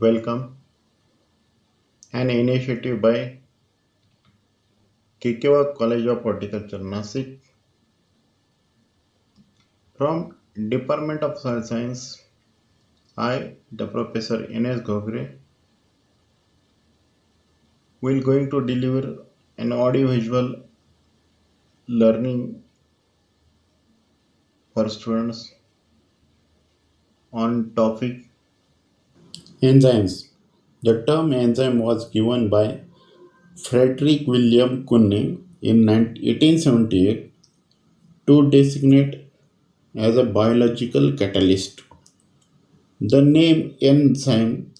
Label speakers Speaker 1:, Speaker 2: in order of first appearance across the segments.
Speaker 1: Welcome, an initiative by Kikewa College of Horticulture, Nasik, from Department of Soil Science. I, the Professor Ines Gogre, will going to deliver an audio-visual learning for students on topic. Enzymes. The term enzyme was given by Frederick William Kuhne in 1878 to designate as a biological catalyst. The name enzyme,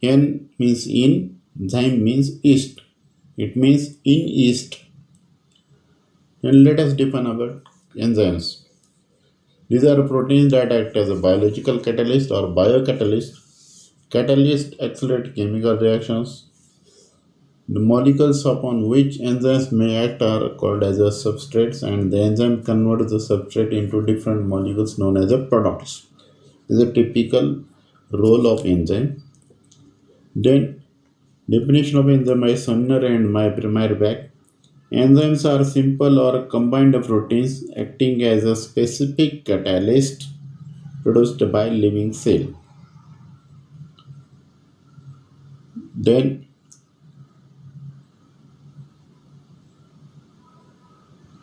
Speaker 1: en means in, zyme means yeast. It means in yeast. And let us define about enzymes. These are proteins that act as a biological catalyst or biocatalyst. Catalysts accelerate chemical reactions. The molecules upon which enzymes may act are called as a substrates, and the enzyme converts the substrate into different molecules known as a products. This is a typical role of enzyme. Then definition of enzyme by Sumner and my primary back. Enzymes are simple or combined proteins acting as a specific catalyst produced by living cell. Then,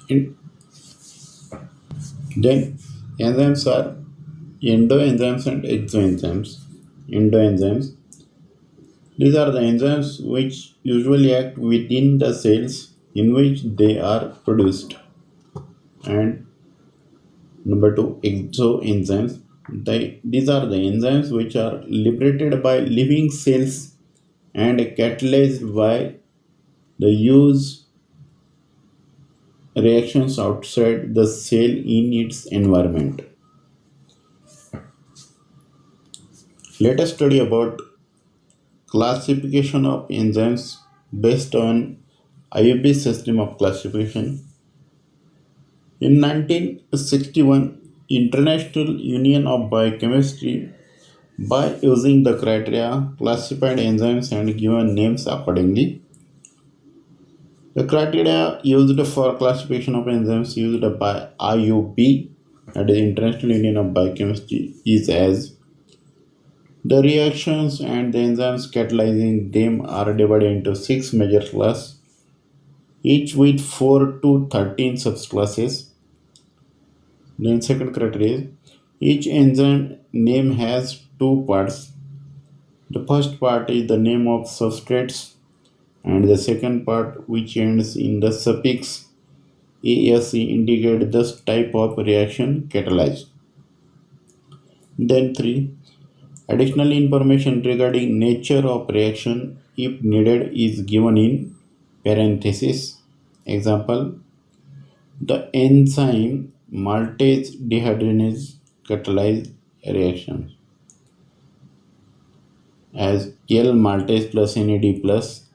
Speaker 1: in, then enzymes are endoenzymes and exoenzymes. Endoenzymes. These are the enzymes which usually act within the cells in which they are produced. And number two, exoenzymes. These are the enzymes which are liberated by living cells and catalyzed by the use reactions outside the cell in its environment. Let us study about classification of enzymes based on IUP system of classification. In 1961, International Union of Biochemistry, by using the criteria, classified enzymes and given names accordingly. The criteria used for classification of enzymes used by IUB, that is International Union of Biochemistry, is as the reactions and the enzymes catalyzing them are divided into 6 major classes, each with 4 to 13 subclasses. Then second criteria is each enzyme name has two parts. The first part is the name of substrates, and the second part, which ends in the suffix ASE, indicate the type of reaction catalyzed. Then 3. Additional information regarding nature of reaction, if needed, is given in parenthesis. Example, the enzyme maltase dehydrogenase catalyze reaction as L maltase plus NAD plus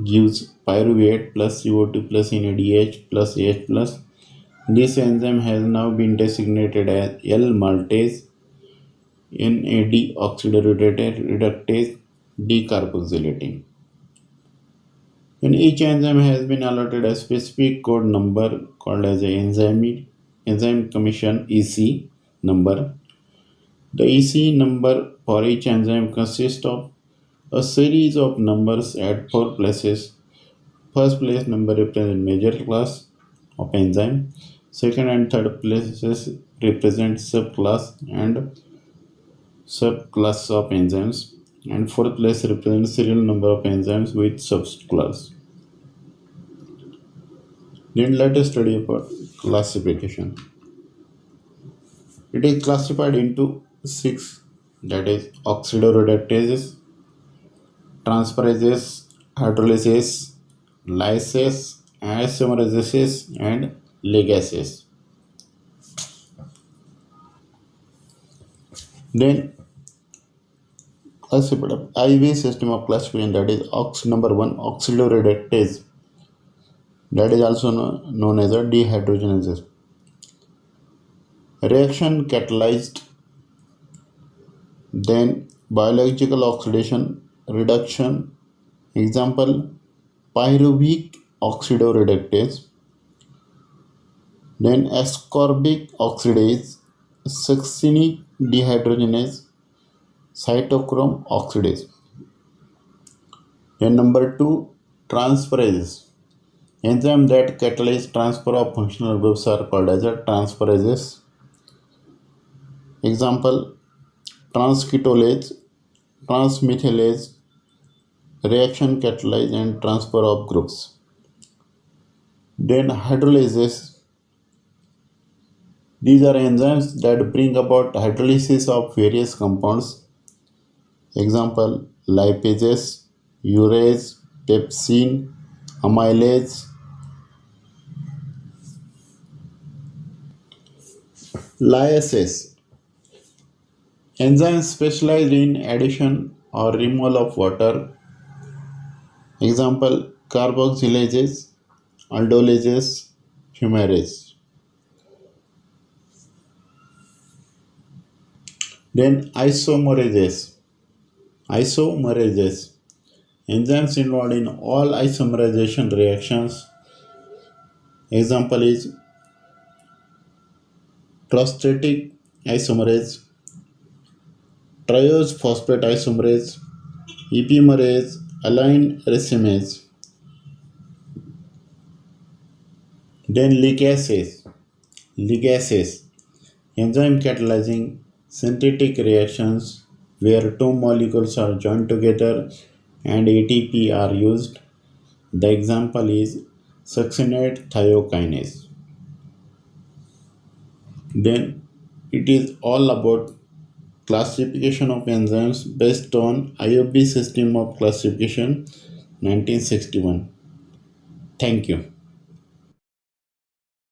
Speaker 1: gives pyruvate plus CO2 plus NADH plus H plus. This enzyme has now been designated as L maltase NAD oxidoreductase decarboxylating. When each enzyme has been allotted a specific code number called as a enzyme commission EC number. The EC number for each enzyme consists of a series of numbers at 4 places. First place number represents major class of enzyme. Second and third places represent subclass and subclass of enzymes. And fourth place represents serial number of enzymes with subclass. Then let us study about classification. It is classified into 6, that is oxidoreductases, transferases, hydrolysases, lysases, isomerases, and ligases. Then classified IV system of classification, that is number 1, oxidoreductase, that is also known as a dehydrogenase. Reaction catalyzed, then biological oxidation reduction. Example, pyruvic oxidoreductase. Then ascorbic oxidase, succinic dehydrogenase, cytochrome oxidase. Then number two, transferases. Enzymes that catalyze transfer of functional groups are called as a transferases. Example, transketolase, transmethylase, reaction catalyze and transfer of groups. Then hydrolases. These are enzymes that bring about hydrolysis of various compounds. Example, lipases, urease, pepsine, amylase. Lyases. Enzymes specialized in addition or removal of water. Example, carboxylases, aldolases, fumarase. Then isomerases. Isomerases. Enzymes involved in all isomerization reactions. Example is prostatic isomerase, triose phosphate isomerase, epimerase, align racemase. Then ligases. Ligases. Enzyme catalyzing synthetic reactions where two molecules are joined together and ATP are used. The example is succinate thiokinase. Then it is all about classification of enzymes based on IUB system of classification 1961. Thank you.